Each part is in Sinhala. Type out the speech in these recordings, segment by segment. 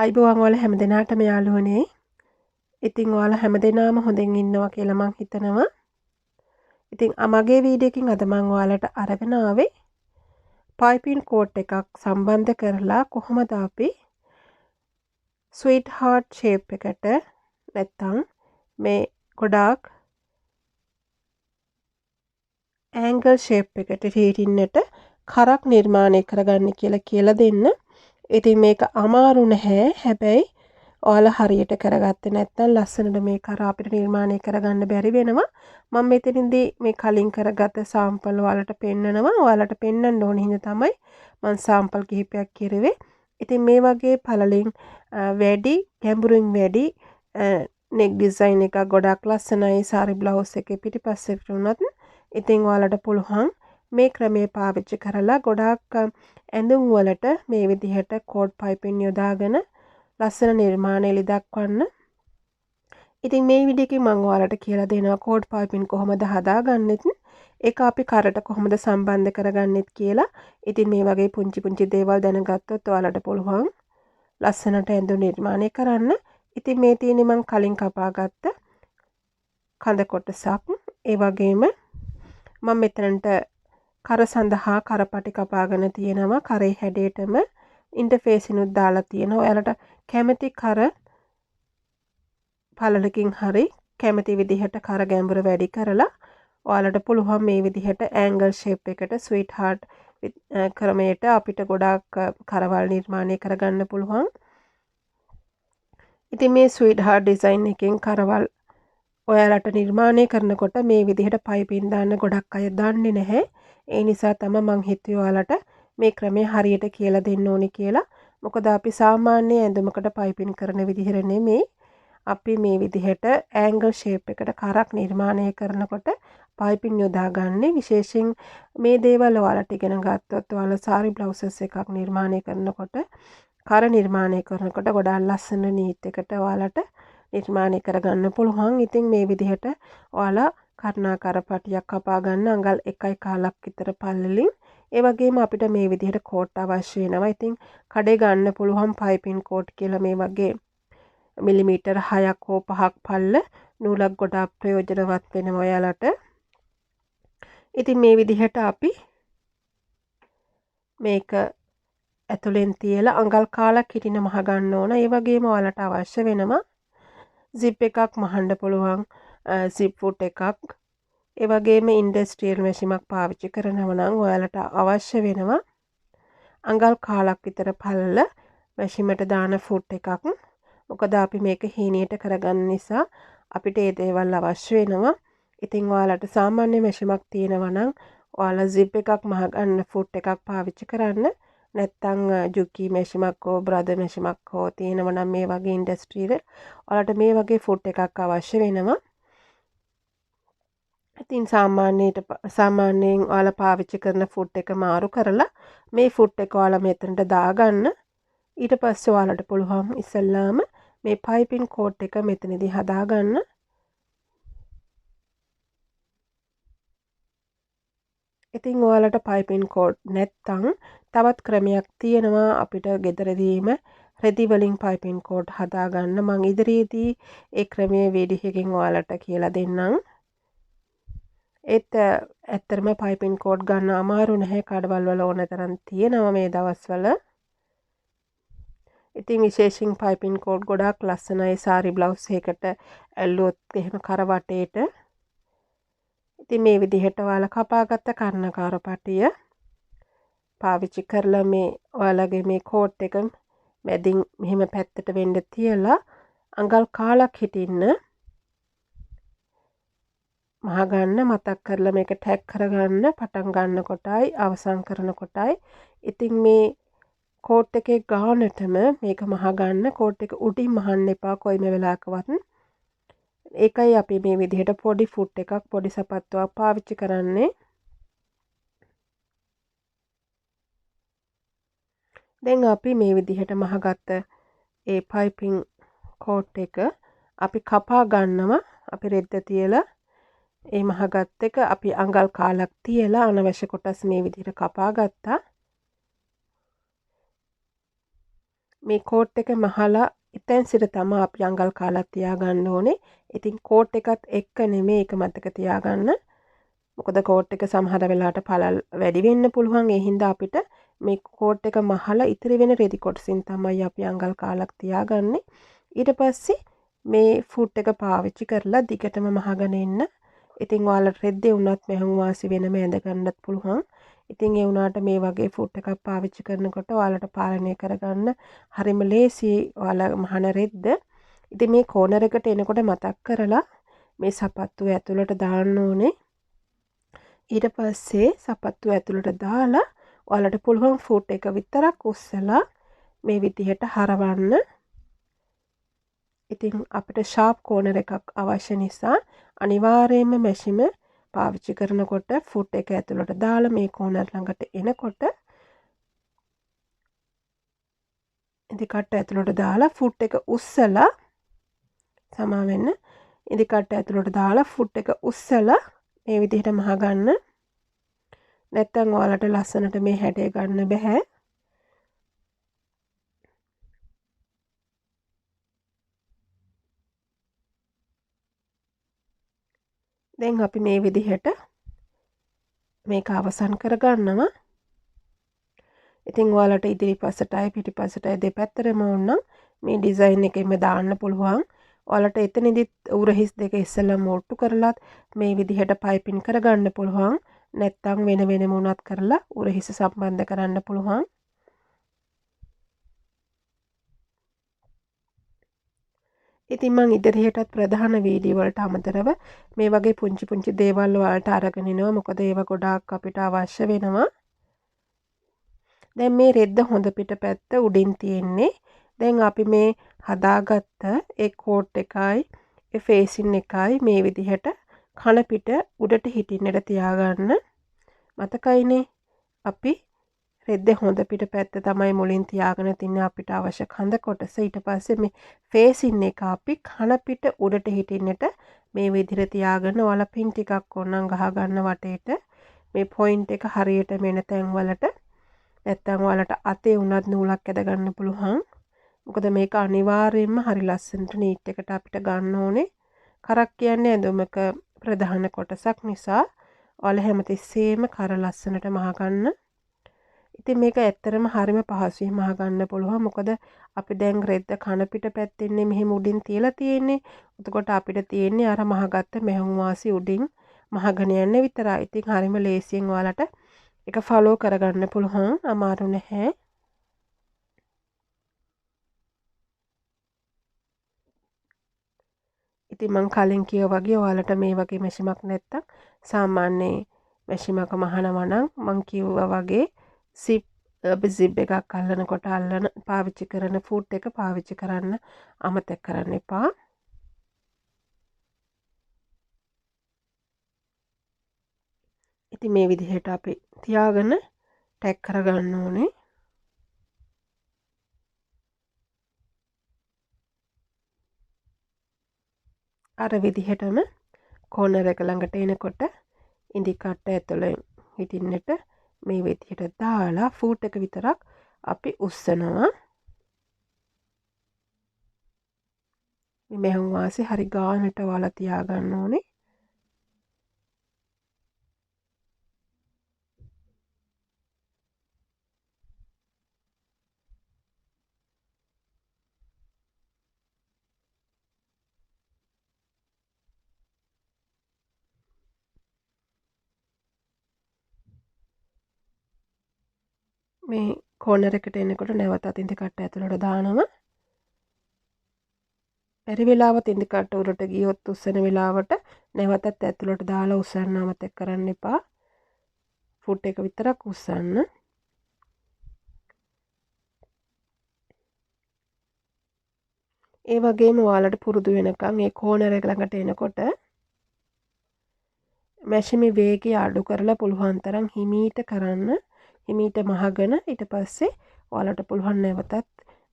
අයිබෝවන් ඔයාලා හැමදෙනාටම යාළුවනේ. ඉතින් ඔයාලා හැමදෙනාම හොඳින් ඉන්නවා කියලා මං හිතනවා. ඉතින් මගේ වීඩියෝ එකකින් අද මං ඔයාලට අරගෙන ආවේ පයිපින් කෝට් එකක් සම්බන්ධ කරලා කොහොමද අපි ස්වීට් හાર્ට් ෂේප් එකට නැත්තම් මේ ගොඩාක් ඇන්ගල් ෂේප් එකට හිටින්නට කරක් නිර්මාණය කරගන්න කියලා දෙන්න. ඉතින් මේක අමාරු නැහැ. හැබැයි ඔයාලා හරියට කරගත්තේ නැත්නම් ලස්සනට මේ කර අපිට නිර්මාණය කරගන්න බැරි වෙනවා. මම මෙතනින්දී මේ කලින් කරගත්ත සාම්පල් ඔයාලට පෙන්නනවා. ඔයාලට පෙන්වන්න ඕන හින්දා තමයි මම සාම්පල් කිහිපයක් කිරුවේ. ඉතින් මේ වගේ පළලින් වැඩි ගැඹුරින් වැඩි නෙක් ඩිසයින් එක ගොඩක් ලස්සනයි සාරි බ්ලවුස් එකේ පිටිපස්සට උනත් ඉතින් ඔයාලට පුළුවන් මේ ක්‍රමය පාවිච්චි කරලා ගොඩාක් ඇඳුම් වලට මේ විදිහට කෝඩ් පයිපින් යොදාගෙන ලස්සන නිර්මාණ එලි දක්වන්න. ඉතින් මේ වීඩියෝ එකේ මම ඔයාලට කියලා දෙනවා කෝඩ් පයිපින් කොහොමද හදාගන්නෙත් ඒක අපි කරට කොහොමද සම්බන්ධ කරගන්නෙත් කියලා. ඉතින් මේ වගේ පුංචි දේවල් දැනගත්තොත් ඔයාලට පුළුවන් ලස්සනට ඇඳුම් නිර්මාණය කරන්න. ඉතින් මේ තියෙන්නේ මම කලින් කපාගත්ත කඳ කොටසක්. ඒ වගේම මම මෙතනට කර සඳහා කරපටි කපාගෙන තියෙනවා. කරේ හැඩයටම ඉන්ටර්ෆේස් එකක් දාලා තියෙනවා. ඔයාලට කැමති කර පළලකින් හරි කැමති විදිහට කර ගැඹුර වැඩි කරලා ඔයාලට පුළුවන් මේ විදිහට ඇන්ගල් ෂේප් එකට ස්වීට් හાર્ට් ක්‍රමයට අපිට ගොඩාක් කරවල් නිර්මාණය කරගන්න පුළුවන්. ඉතින් මේ ස්වීට් හાર્ට් ඩිසයින් එකෙන් කරවල් ඔයාලට නිර්මාණය කරනකොට මේ විදිහට පයිපින් දාන්න ගොඩක් අය දන්නේ නැහැ. ඒ නිසා තමයි මං හිතුවේ ඔයාලට මේ ක්‍රමය හරියට කියලා දෙන්න ඕනි කියලා. මොකද අපි සාමාන්‍ය ඇඳුමකට පයිපින් කරන විදිහට නෙමෙයි අපි මේ විදිහට ඇන්ගල් ෂේප් එකට කරක් නිර්මාණය කරනකොට පයිපින් යොදාගන්නේ. විශේෂයෙන් මේ දේවල් ඔයාලට ඉගෙන ගත්තොත් ඔයාලා සාරි බ්ලවුසස් එකක් නිර්මාණය කරනකොට කර නිර්මාණය කරනකොට ගොඩාක් ලස්සන නීට් එකට ඔයාලට නිර්මාණය කරගන්න පුළුවන්. ඉතින් මේ විදිහට ඔයාලා කර්ණා කරපටියක් කපා ගන්න අඟල් 1.5ක් විතර පළලින්. ඒ වගේම අපිට මේ විදිහට කෝට් අවශ්‍ය වෙනවා. ඉතින් කඩේ ගන්න පුළුවන් පයිපින් කෝට් කියලා මේ වගේ මිලිමීටර් 6ක් හෝ 5ක් පල්ල නූලක් ගොඩාක් ප්‍රයෝජනවත් වෙනවා ඔයාලට. ඉතින් මේ විදිහට අපි මේක ඇතුලෙන් තියලා අඟල් කාලක් හිටින මහ ගන්න ඕන. ඒ වගේම ඔයාලට අවශ්‍ය වෙනවා zip එකක් මහන්න පුළුවන් zip foot එකක්. ඒ වගේම ඉන්ඩස්ට්‍රියල් මැෂිමක් පාවිච්චි කරනවා නම් ඔයාලට අවශ්‍ය වෙනවා අඟල් කාලක් විතර පළල මැෂිමට දාන ෆුට් එකක්. මොකද අපි මේක හීනියට කරගන්න නිසා අපිට ඒ දේවල් අවශ්‍ය වෙනවා. ඉතින් ඔයාලට සාමාන්‍ය මැෂිමක් තියෙනවා නම් ඔයාලා zip එකක් මහ ගන්න ෆුට් එකක් පාවිච්චි කරන්න. නැත්තම් ජුකි මැෂිමක් හෝ බ්‍රදර් මැෂිමක් හෝ තියෙනවා නම් මේ වගේ ඉන්ඩස්ට්‍රියල් ඔයාලට මේ වගේ ෆුට් එකක් අවශ්‍ය වෙනවා. ඉතින් සාමාන්‍යයෙන් ඔයාලා පාවිච්චි කරන ෆුට් එක මාරු කරලා මේ ෆුට් එක ඔයාලා මෙතනට දාගන්න. ඊට පස්සේ ඔයාලට පුළුවන් ඉස්සෙල්ලාම මේ පයිපින් කෝට් එක මෙතනදී හදාගන්න. ඉතින් ඔයාලට පයිපින් කෝට් නැත්තම් තවත් ක්‍රමයක් තියෙනවා අපිට ගෙදරදීම රෙදි වලින් පයිපින් කෝට් හදාගන්න. මං ඉදිරියේදී ඒ ක්‍රමයේ වීඩියෝ එකකින් ඔයාලට කියලා දෙන්නම්. ඒත් ඇත්තටම පයිපින් කෝට් ගන්න අමාරු නැහැ. කඩවල් වල ඕන තරම් තියෙනවා මේ දවස්වල. ඉතින් විශේෂයෙන් පයිපින් කෝඩ් ගොඩාක් ලස්සනයි සාරි බ්ලවුස් එකකට ඇල්ලුවොත් එහෙම කර වටේට. ඉතින් මේ විදිහට ඔයාලා කපාගත්ත කර්ණකාර පටිය පාවිච්චි කරලා මේ ඔයාලගේ මේ කෝට් එක මැදින් මෙහෙම පැත්තට වෙන්න තියලා අඟල් කාලක් හිටින්න මහ ගන්න මතක් කරලා මේක ටැග් කරගන්න පටන් ගන්න කොටයි අවසන් කරන කොටයි. ඉතින් මේ කෝට් එකේ ගානටම මේක මහ ගන්න. කෝට් එක උඩින් මහන්න එපා කොයිම වෙලාවකවත්. ඒකයි අපි මේ විදිහට පොඩි ෆුට් එකක් පොඩි සපත්තුවක් පාවිච්චි කරන්නේ. දැන් අපි මේ විදිහට මහගත්ත ඒ පයිපින් කෝට් එක අපි කපා ගන්නවා. අපි රෙද්ද තියලා ඒ මහගත් එක අපි අඟල් කාලක් තියලා අනවශ්‍ය කොටස් මේ විදිහට කපා ගත්තා. මේ කෝට් එක මහලා එතැන් සිට තමයි අපි අඟල් කාලා තියාගන්න ඕනේ. ඉතින් කෝට් එකත් එක්ක නෙමෙයි ඒක මතක තියාගන්න. මොකද කෝට් එක සමහර වෙලාවට පළල් වැඩි වෙන්න පුළුවන්. ඒ හින්දා අපිට මේ කෝට් එක මහලා ඉතිරි වෙන රෙදි කොටසින් තමයි අපි අඟල් කාලක් තියාගන්නේ. ඊට පස්සේ මේ ෆුට් එක පාවිච්චි කරලා දිගටම මහගෙන එන්න. ඉතින් ඔයාලට රෙද්දේ වුණත් මෙහෙම වාසි වෙනම ඇඳ ගන්නත් පුළුවන්. ඉතින් ඒ වුණාට මේ වගේ ෆුට් එකක් පාවිච්චි කරනකොට ඔයාලට පාලනය කරගන්න හරිම ලේසියි ඔයාලා මහන රෙද්ද. ඉතින් මේ කෝනර් එකට එනකොට මතක් කරලා මේ සපත්තුව ඇතුළට දාන්න ඕනේ. ඊට පස්සේ සපත්තුව ඇතුළට දාලා ඔයාලට පුළුවන් ෆුට් එක විතරක් උස්සලා මේ විදිහට හරවන්න. ඉතින් අපිට ෂාප් කෝනර් එකක් අවශ්‍ය නිසා අනිවාර්යයෙන්ම මැෂිම පාවිච්චි කරනකොට ෆුට් එක ඇතුළට දාලා මේ කෝනර් ළඟට එනකොට ඉදිකට්ට ඇතුළට දාලා ෆුට් එක උස්සලා සමා වෙන්න. ඉදිකට්ට ඇතුළට දාලා ෆුට් එක උස්සලා මේ විදිහට මහගන්න. නැත්තම් ඔයාලට ලස්සනට මේ හැඩය ගන්න බෑ. දැන් අපි මේ විදිහට මේක අවසන් කරගන්නවා. ඉතින් ඔයාලට ඉදිරිපසටයි පිටිපසටයි දෙපැත්තටම ඕන නම් මේ ඩිසයින් එකෙම දාන්න පුළුවන්. ඔයාලට එතනදිත් උරහිස් දෙක ඉස්සෙල්ලා මොට්ටු කරලත් මේ විදිහට පයිපින් කරගන්න පුළුවන්. නැත්තම් වෙන වෙනම උනත් කරලා උරහිස සම්බන්ධ කරන්න පුළුවන්. ඉතින් මං ඉදිරියටත් ප්‍රධාන වීඩියෝ වලට අමතරව මේ වගේ පුංචි පුංචි දේවල් වලට අරගෙන එනවා. මොකද ඒවා ගොඩාක් අපිට අවශ්‍ය වෙනවා. දැන් මේ රෙද්ද හොඳ පිටපැත්ත උඩින් තියෙන්නේ. දැන් අපි මේ හදාගත්ත ඒ කෝට් එකයි ඒ ෆේසින් එකයි මේ විදිහට කන පිට උඩට හිටින්නට තියාගන්න. මතකයිනේ අපි රෙද්ද හොඳ පිටපැත්ත තමයි මුලින් තියාගෙන තින්නේ අපිට අවශ්‍ය කඳ කොටස. ඊට පස්සේ මේ ෆේසින් එක අපි කන පිට උඩට හිටින්නට මේ විදිහට තියාගෙන ඔයාලා පින් ටිකක් ඕනනම් ගහ ගන්න වටේට මේ පොයින්ට් එක හරියට මෙන තැන් වලට. නැත්තම් ඔයාලට අතේ උනත් නූලක් ඇද ගන්න පුළුවන්. මොකද මේක අනිවාර්යයෙන්ම හරි ලස්සනට නීට් එකට අපිට ගන්න ඕනේ. කරක් කියන්නේ ඇඳුමක ප්‍රධාන කොටසක් නිසා ඔයාලා හැමතිස්සෙම කර ලස්සනට මහගන්න. ඉතින් මේක ඇත්තරම හරිම පහසුවෙන් මහගන්න පුළුවන්. මොකද අපි දැන් රෙද්ද කන පිට පැත්තෙන්නේ මෙහෙම උඩින් තියලා තියෙන්නේ. එතකොට අපිට තියෙන්නේ අර මහගත්ත මෙහුම් වාසි උඩින් මහගෙන යන්න විතරයි. ඉතින් හරිම ලේසියෙන් ඔයාලට ඒක ෆලෝ කරගන්න පුළුවන්. අමාරු නැහැ. ඉතින් මං කලින් කිව්වා වගේ ඔයාලට මේ වගේ මැෂිමක් නැත්තම් සාමාන්‍ය මැෂිමක මහනවා නම් මං කිව්වා වගේ සිප් එකක් අල්ලනකොට අල්ලන පාවිච්චි කරන ෆුට් එක පාවිච්චි කරන්න අමතක කරන්න එපා. ඉතින් මේ විදිහට අපි තියාගෙන ටැග් කරගන්න ඕනේ. අර විදිහටම කෝනර් එක ළඟට එනකොට ඉදි කට්ට ඇතුළේ හිටින්නට මේ විදිහට දාලා ෆූට් එක විතරක් අපි උස්සනවා. මෙහෙම වාසේ හරි ගානට වල තියාගන්න ඕනේ. මේ කෝනර් එකට එනකොට නැවත ඉදි කට්ට ඇතුළට දානවා. බැරි වෙලාවත් ඉදි කට්ට උඩට ගියොත් උස්සන වෙලාවට නැවතත් ඇතුළට දාලා උස්සන්න අමතක කරන්න එපා. ෆුට් එක විතරක් උස්සන්න. ඒ වගේම ඔයාලට පුරුදු වෙනකන් මේ කෝනර් එක ළඟට එනකොට මැෂිමේ වේගය අඩු කරලා පුළුවන් තරම් හිමීට කරන්න. හිමීට මහගෙන ඊට පස්සේ ඔයාලට පුළුවන් නැවතත්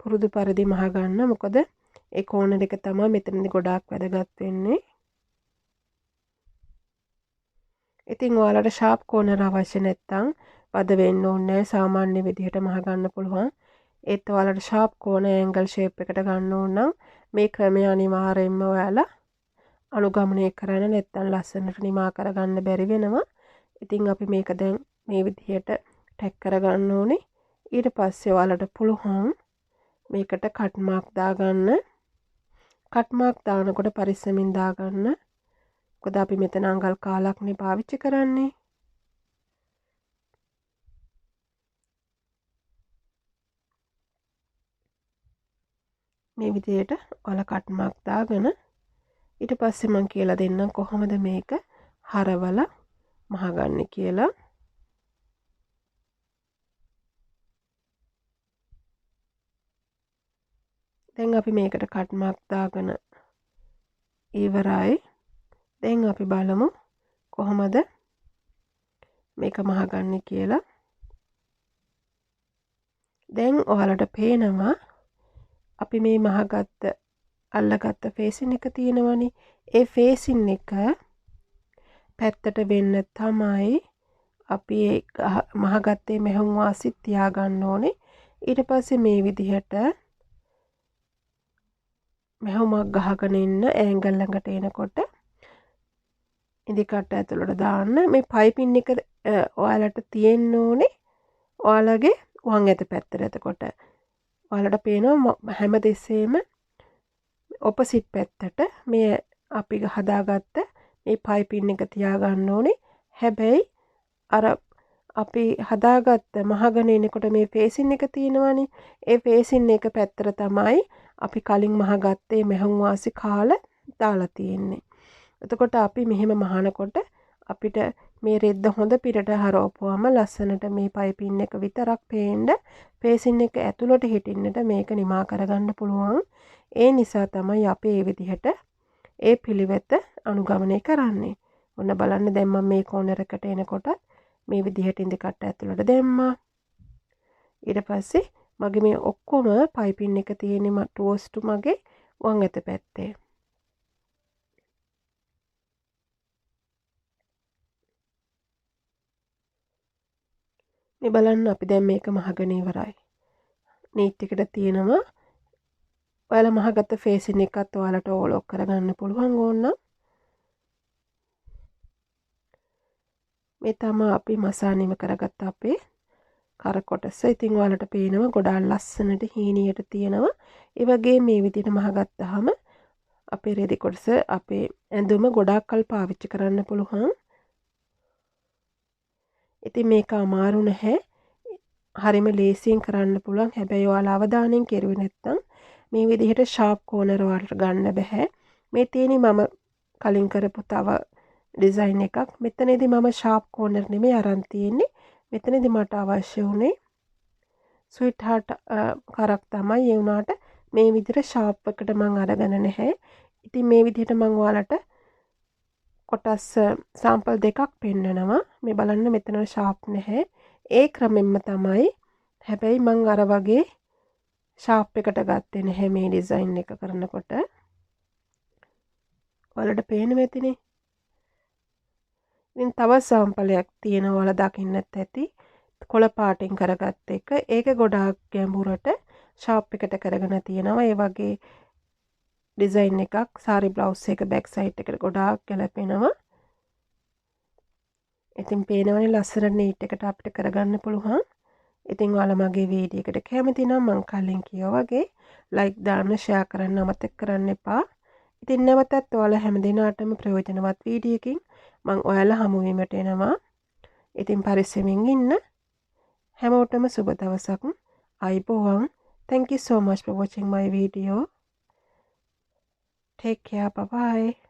පුරුදු පරිදි මහගන්න. මොකද ඒ කෝනර් එක තමයි මෙතනදී ගොඩාක් වැදගත් වෙන්නේ. ඉතින් ඔයාලට ෂාප් කෝනර් අවශ්‍ය නැත්නම් වද වෙන්න ඕනේ. සාමාන්‍ය විදිහට මහගන්න පුළුවන්. ඒත් ඔයාලට ෂාප් කෝන ඇන්ගල් ෂේප් එකට ගන්න ඕන නම් මේ ක්‍රමය අනිවාර්යෙන්ම ඔයාලා අනුගමනය කරන්න නැත්නම් ලස්සනට නිමා කරගන්න බැරි වෙනවා. ඉතින් අපි මේක දැන් මේ විදිහට ටැග් කරගන්න ඕනේ. ඊට පස්සේ ඔයාලට පුළුවන් මේකට කට් මාක් දාගන්න. කට් මාක් දානකොට පරිස්සමින් දාගන්න. මොකද අපි මෙතන අඟල් කාලක්නේ පාවිච්චි කරන්නේ. මේ විදිහට ඔයාලා කට් මාක් දාගෙන ඊට පස්සේ මම කියලා දෙන්නම් කොහොමද මේක හරවලා මහගන්නේ කියලා. දැන් අපි මේකට කට් මාක් දාගෙන ඉවරයි. දැන් අපි බලමු කොහොමද මේක මහගන්නේ කියලා. දැන් ඔයාලට පේනවා අපි මේ මහගත්ත අල්ලගත්ත ෆේසින් එක තියෙනවනේ. ඒ ෆේසින් එක පැත්තට වෙන්න තමයි අපි මහගත්තේ මෙහුම් වාසි තියාගන්න ඕනේ. ඊට පස්සේ මේ විදිහට මෙහුමක් ගහගෙන ඉන්න ඇන්ගල් ළඟට එනකොට ඉදිකට ඇතුළට දාන්න. මේ පයිපින් එක ඔයාලට තියෙන්න ඕනේ ඔයාලගේ වම් ඇත පැත්තට. එතකොට ඔයාලට පේනවා හැම තිස්සෙම ඔපොසිට් පැත්තට මේ අපි හදාගත්ත මේ පයිපින් එක තියාගන්න ඕනේ. හැබැයි අර අපි හදාගත්ත මහගෙන එනකොට මේ ෆේසින් එක තියෙනවනේ. ඒ ෆේසින් එක පැත්තට තමයි අපි කලින් මහගත්තේ මෙහුම් වාසි කාලා දාලා තියෙන්නේ. එතකොට අපි මෙහෙම මහනකොට අපිට මේ රෙද්ද හොඳ පිටට හරවපුවම ලස්සනට මේ පයිපින් එක විතරක් පේන්න ෆේසින් එක ඇතුළට හිටින්නට මේක නිමා කරගන්න පුළුවන්. ඒ නිසා තමයි අපි මේ විදිහට ඒ පිළිවෙත අනුගමනය කරන්නේ. ඔන්න බලන්න දැන් මම මේ කෝනර් එකට එනකොට මේ විදිහට ඉඳ කට ඇතුළට දැම්මා. ඊට පස්සේ මගේ මේ ඔක්කොම පයිපින් එක තියෙන්නේ ටෝස්ට් මගේ වම් අත පැත්තේ. මේ බලන්න අපි දැන් මේක මහගෙන ඉවරයි. නීට් එකට තියෙනවා ඔයාලා මහගත්ත ෆේසින් එකත් ඔයාලට ඕලොක් කරගන්න පුළුවන් ඕන. මේ තමයි අපි මසානිම කරගත්ත අපේ කර කොටස. ඉතින් ඔයාලට පේනවා ගොඩාක් ලස්සනට හීනියට තියෙනවා. ඒ වගේ මේ විදිහට මහගත්තාම අපේ රෙදි කොටස අපේ ඇඳුම ගොඩාක් කල් පාවිච්චි කරන්න පුළුවන්. ඉතින් මේක අමාරු නැහැ. හරිම ලේසියෙන් කරන්න පුළුවන්. හැබැයි ඔයාලා අවධානයෙන් කෙරුවේ නැත්නම් මේ විදිහට ෂාප් කෝනර් වලට ගන්න බෑ. මේ තියෙන්නේ මම කලින් කරපු තව ඩිසයින් එකක්. මෙතනදී මම ෂාප් කෝනර් නෙමෙයි අරන් තියෙන්නේ. මෙතනදී මට අවශ්‍ය වුණේ ස්විට් හාට් කරක් තමයි. ඒ වුණාට මේ විදිහට ෂාප් එකට මම අරගෙන නැහැ. ඉතින් මේ විදිහට මම ඔයාලට කොටස් සාම්පල් දෙකක් පෙන්නනවා. මේ බලන්න මෙතන ෂාප් නැහැ. ඒ ක්‍රමෙන්ම තමයි. හැබැයි මම අර වගේ ෂාප් එකට ගත්තේ නැහැ මේ ඩිසයින් එක කරනකොට. ඔයාලට පේන්නේ නැතිනේ. ඉතින් තව සාම්පලයක් තියෙනවා ඔයාලා දකින්නත් ඇති. කොළ පාටින් කරගත්ත එක. ඒක ගොඩාක් ගැඹුරට ෂාප් එකට කරගෙන තියෙනවා. ඒ වගේ ඩිසයින් එකක් සාරි බ්ලවුස් එක බෑක් සයිඩ් එකට ගොඩාක් ගැලපෙනවා. ඉතින් පේනවනේ ලස්සන නීට් එකට අපිට කරගන්න පුළුවන්. ඉතින් ඔයාලා මගේ වීඩියෝ එකට කැමති නම් මං කලින් කිව්වා වගේ ලයික් දාන්න ෂෙයා කරන්න අමතක කරන්න එපා. ඉතින් නැවතත් ඔයාලා හැම දිනාටම ප්‍රයෝජනවත් වීඩියෝකින් මං ඔයාලා හමු වීමට එනවා. ඉතින් පරිස්සමින් ඉන්න. හැමෝටම සුබ දවසක්. අයබෝවන්. Thank you so much for watching my video. Take care. Bye bye.